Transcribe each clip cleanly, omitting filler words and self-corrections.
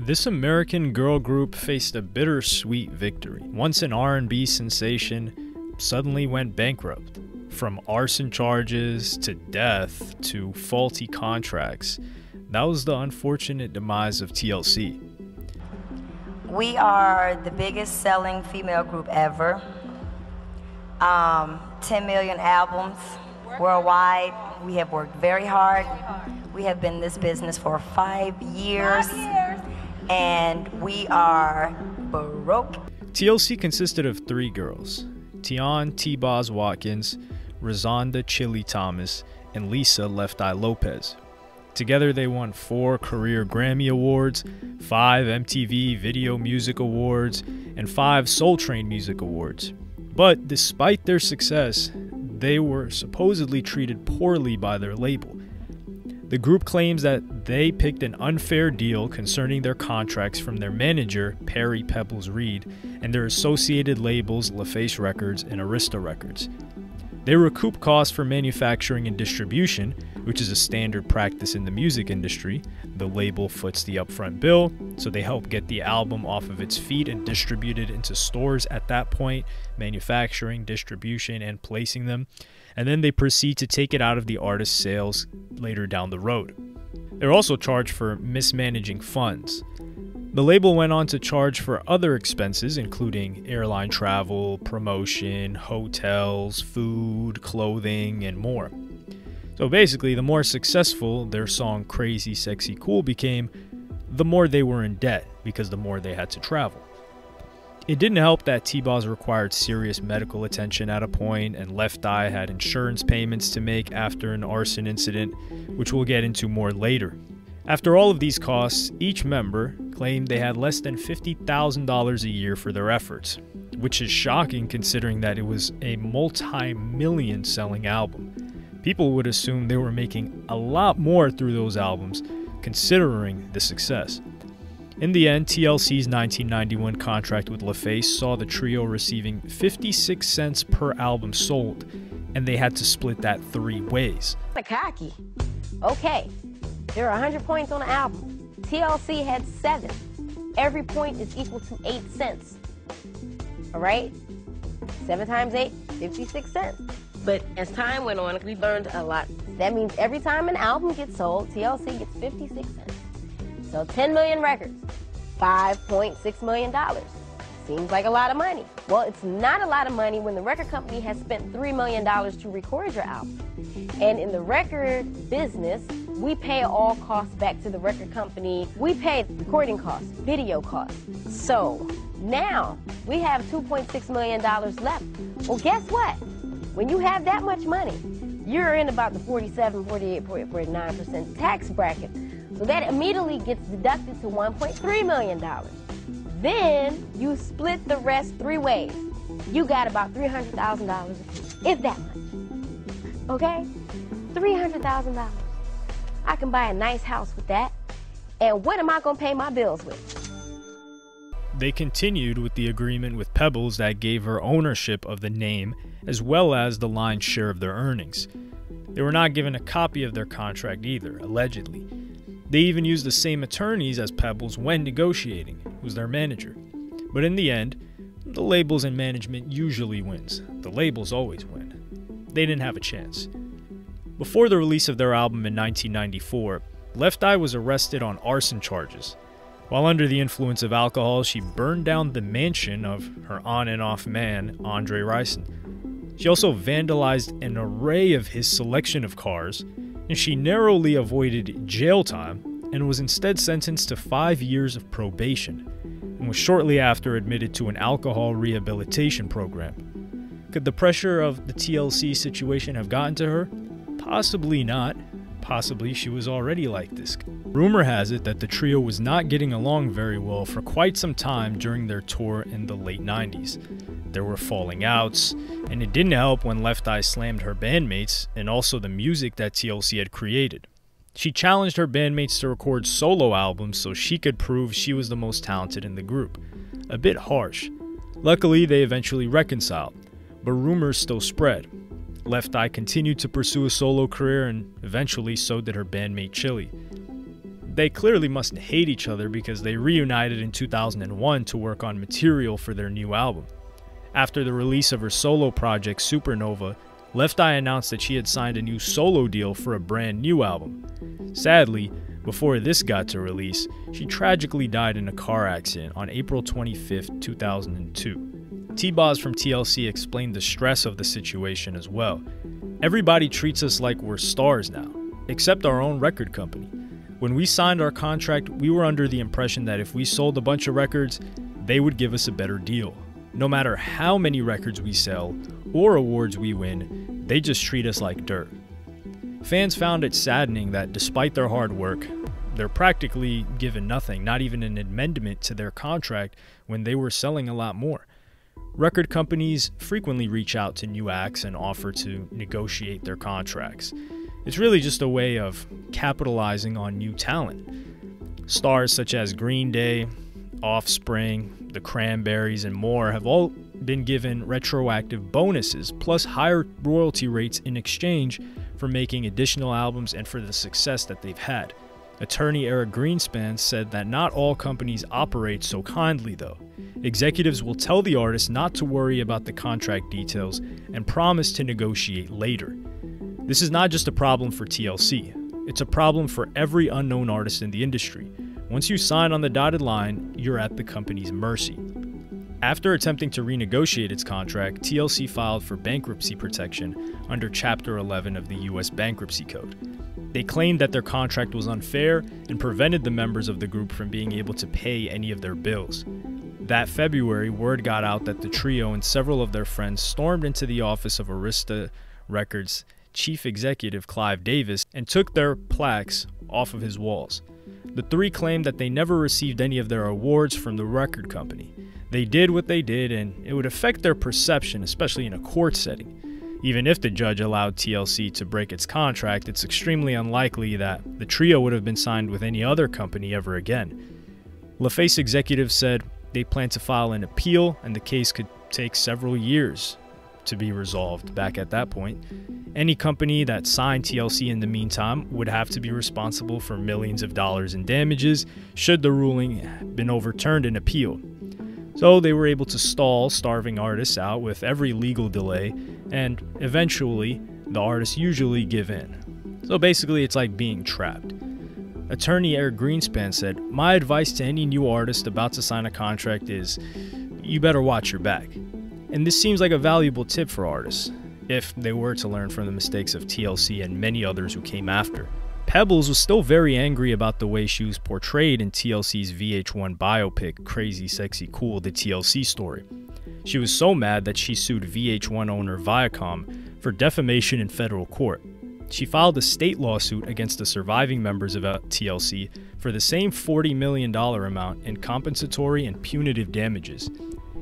This American girl group faced a bittersweet victory. Once an R&B sensation, suddenly went bankrupt. From arson charges to death to faulty contracts, that was the unfortunate demise of TLC. We are the biggest selling female group ever. 10 million albums worldwide. We have worked very hard. We have been in this business for 5 years. And we are broke. TLC consisted of 3 girls: Tion T-Boz Watkins, Razonda Chili Thomas, and Lisa Left Eye Lopez. Together they won 4 Career Grammy Awards, 5 MTV Video Music Awards, and 5 Soul Train Music Awards. But despite their success, they were supposedly treated poorly by their label. The group claims that they picked an unfair deal concerning their contracts from their manager, Perry Pebbles Reed, and their associated labels, LaFace Records and Arista Records. They recoup costs for manufacturing and distribution, which is a standard practice in the music industry. The label foots the upfront bill, so they help get the album off of its feet and distribute it into stores at that point, manufacturing, distribution, and placing them. And then they proceed to take it out of the artist's sales later down the road. They're also charged for mismanaging funds. The label went on to charge for other expenses, including airline travel, promotion, hotels, food, clothing, and more. So basically, the more successful their song Crazy Sexy Cool became, the more they were in debt because the more they had to travel. It didn't help that T-Boz required serious medical attention at a point, and Left Eye had insurance payments to make after an arson incident, which we'll get into more later. After all of these costs, each member claimed they had less than $50,000 a year for their efforts, which is shocking considering that it was a multi-million selling album. People would assume they were making a lot more through those albums, considering the success. In the end, TLC's 1991 contract with LaFace saw the trio receiving 56 cents per album sold, and they had to split that 3 ways. Cocky. Okay, there are 100 points on the album. TLC had 7. Every point is equal to 8 cents. All right? 7 times 8, 56 cents. But as time went on, we learned a lot. That means every time an album gets sold, TLC gets 56 cents. So 10 million records, $5.6 million. Seems like a lot of money. Well, it's not a lot of money when the record company has spent $3 million to record your album. And in the record business, we pay all costs back to the record company. We pay recording costs, video costs. So now we have $2.6 million left. Well, guess what? When you have that much money, you're in about the 47, 48, 49% tax bracket. So that immediately gets deducted to $1.3 million. Then you split the rest 3 ways. You got about $300,000 apiece, if that much. Okay? $300,000. I can buy a nice house with that. And what am I going to pay my bills with? They continued with the agreement with Pebbles that gave her ownership of the name as well as the lion's share of their earnings. They were not given a copy of their contract either, allegedly. They even used the same attorneys as Pebbles when negotiating, who was their manager. But in the end, the labels and management usually wins. The labels always win. They didn't have a chance. Before the release of their album in 1994, Left Eye was arrested on arson charges. While under the influence of alcohol, she burned down the mansion of her on and off man, Andre Ricin. She also vandalized an array of his selection of cars, and she narrowly avoided jail time and was instead sentenced to 5 years of probation, and was shortly after admitted to an alcohol rehabilitation program. Could the pressure of the TLC situation have gotten to her? Possibly not. Possibly she was already like this. Rumor has it that the trio was not getting along very well for quite some time during their tour in the late 90s. There were falling outs, and it didn't help when Left Eye slammed her bandmates and also the music that TLC had created. She challenged her bandmates to record solo albums so she could prove she was the most talented in the group. A bit harsh. Luckily, they eventually reconciled, but rumors still spread. Left Eye continued to pursue a solo career, and eventually so did her bandmate Chili. they clearly must hate each other because they reunited in 2001 to work on material for their new album. After the release of her solo project Supernova, Left Eye announced that she had signed a new solo deal for a brand new album. Sadly, before this got to release, she tragically died in a car accident on April 25, 2002. T-Boz from TLC explained the stress of the situation as well. "Everybody treats us like we're stars now, except our own record company. When we signed our contract, we were under the impression that if we sold a bunch of records, they would give us a better deal. No matter how many records we sell or awards we win, they just treat us like dirt." Fans found it saddening that despite their hard work, they're practically given nothing, not even an amendment to their contract when they were selling a lot more. Record companies frequently reach out to new acts and offer to negotiate their contracts. It's really just a way of capitalizing on new talent. Stars such as Green Day, Offspring, the Cranberries, and more have all been given retroactive bonuses plus higher royalty rates in exchange for making additional albums and for the success that they've had. Attorney Eric Greenspan said that not all companies operate so kindly though. Executives will tell the artist not to worry about the contract details and promise to negotiate later. This is not just a problem for TLC, it's a problem for every unknown artist in the industry. Once you sign on the dotted line, you're at the company's mercy. After attempting to renegotiate its contract, TLC filed for bankruptcy protection under Chapter 11 of the U.S. Bankruptcy Code. They claimed that their contract was unfair and prevented the members of the group from being able to pay any of their bills. That February, word got out that the trio and several of their friends stormed into the office of Arista Records' chief executive Clive Davis and took their plaques off of his walls. The three claimed that they never received any of their awards from the record company. They did what they did, and it would affect their perception, especially in a court setting. Even if the judge allowed TLC to break its contract, it's extremely unlikely that the trio would have been signed with any other company ever again. LaFace executives said they plan to file an appeal, and the case could take several years to be resolved back at that point. Any company that signed TLC in the meantime would have to be responsible for millions of dollars in damages should the ruling have been overturned in appeal. So they were able to stall starving artists out with every legal delay, and eventually the artists usually give in. So basically it's like being trapped. Attorney Eric Greenspan said, "My advice to any new artist about to sign a contract is, you better watch your back." And this seems like a valuable tip for artists, if they were to learn from the mistakes of TLC and many others who came after. Pebbles was still very angry about the way she was portrayed in TLC's VH1 biopic, Crazy Sexy Cool, the TLC story. She was so mad that she sued VH1 owner Viacom for defamation in federal court. She filed a state lawsuit against the surviving members of TLC for the same $40 million amount in compensatory and punitive damages.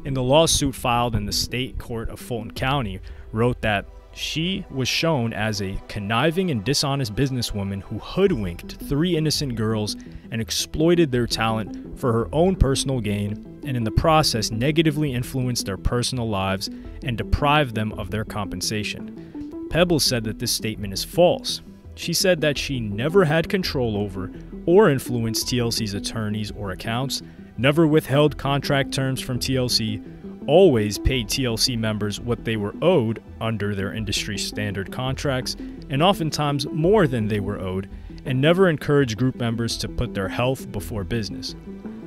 In the lawsuit filed in the state court of Fulton County, wrote that she was shown as a conniving and dishonest businesswoman who hoodwinked 3 innocent girls and exploited their talent for her own personal gain, and in the process negatively influenced their personal lives and deprived them of their compensation. Pebbles said that this statement is false. She said that she never had control over or influenced TLC's attorneys or accounts, never withheld contract terms from TLC, always paid TLC members what they were owed under their industry standard contracts, and oftentimes more than they were owed, and never encouraged group members to put their health before business.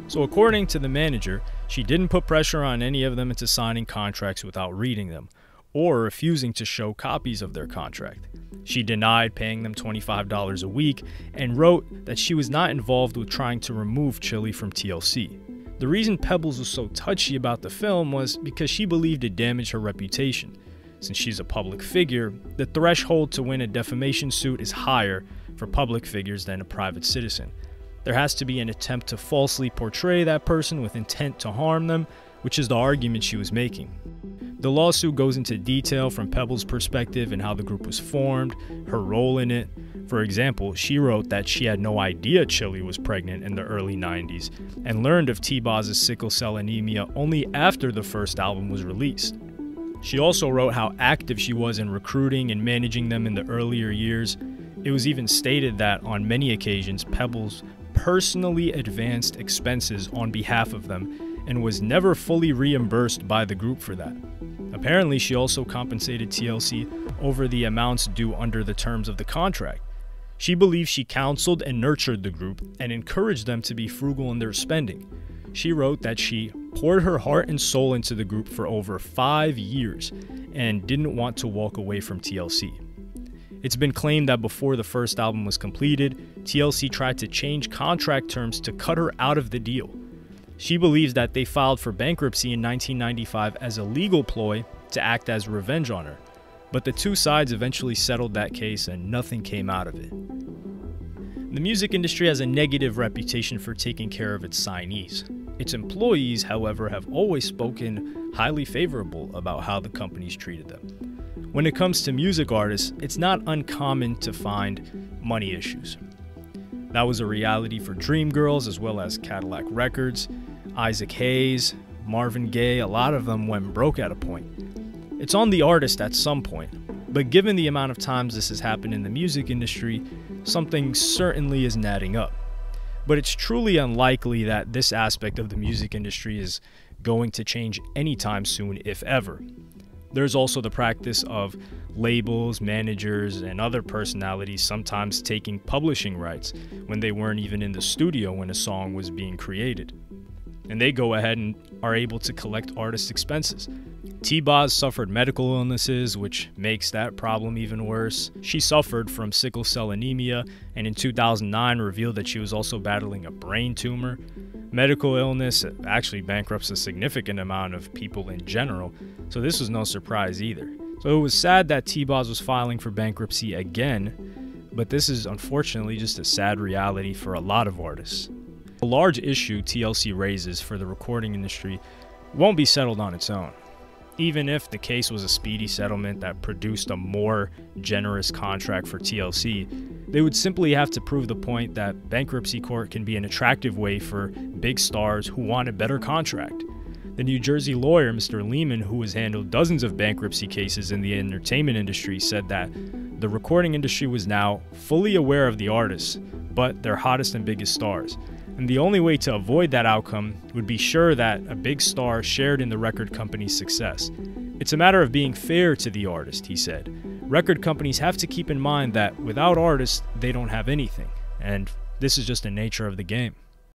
So according to the manager, she didn't put pressure on any of them into signing contracts without reading them, or refusing to show copies of their contract. She denied paying them $25 a week, and wrote that she was not involved with trying to remove Chili from TLC. The reason Pebbles was so touchy about the film was because she believed it damaged her reputation. Since she's a public figure, the threshold to win a defamation suit is higher for public figures than a private citizen. There has to be an attempt to falsely portray that person with intent to harm them, which is the argument she was making. The lawsuit goes into detail from Pebbles' perspective and how the group was formed, her role in it. For example, she wrote that she had no idea Chili was pregnant in the early 90s and learned of T-Boz's sickle cell anemia only after the first album was released. She also wrote how active she was in recruiting and managing them in the earlier years. It was even stated that on many occasions, Pebbles personally advanced expenses on behalf of them and was never fully reimbursed by the group for that. Apparently, she also compensated TLC over the amounts due under the terms of the contract. She believes she counseled and nurtured the group and encouraged them to be frugal in their spending. She wrote that she poured her heart and soul into the group for over 5 years and didn't want to walk away from TLC. It's been claimed that before the first album was completed, TLC tried to change contract terms to cut her out of the deal. She believes that they filed for bankruptcy in 1995 as a legal ploy to act as revenge on her, but the two sides eventually settled that case and nothing came out of it. The music industry has a negative reputation for taking care of its signees. Its employees, however, have always spoken highly favorable about how the companies treated them. When it comes to music artists, it's not uncommon to find money issues. That was a reality for Dreamgirls as well as Cadillac Records, Isaac Hayes, Marvin Gaye. A lot of them went broke at a point. It's on the artist at some point, but given the amount of times this has happened in the music industry, something certainly isn't adding up. But it's truly unlikely that this aspect of the music industry is going to change anytime soon, if ever. There's also the practice of labels, managers, and other personalities sometimes taking publishing rights when they weren't even in the studio when a song was being created. And they go ahead and are able to collect artists' expenses. T-Boz suffered medical illnesses, which makes that problem even worse. She suffered from sickle cell anemia, and in 2009 revealed that she was also battling a brain tumor. Medical illness actually bankrupts a significant amount of people in general, so this was no surprise either. So it was sad that T-Boz was filing for bankruptcy again, but this is unfortunately just a sad reality for a lot of artists. A large issue TLC raises for the recording industry won't be settled on its own. Even if the case was a speedy settlement that produced a more generous contract for TLC, they would simply have to prove the point that bankruptcy court can be an attractive way for big stars who want a better contract. The New Jersey lawyer, Mr. Lehman, who has handled dozens of bankruptcy cases in the entertainment industry, said that the recording industry was now fully aware of the artists, but their hottest and biggest stars. And the only way to avoid that outcome would be sure that a big star shared in the record company's success. It's a matter of being fair to the artist, he said. Record companies have to keep in mind that without artists, they don't have anything. And this is just the nature of the game.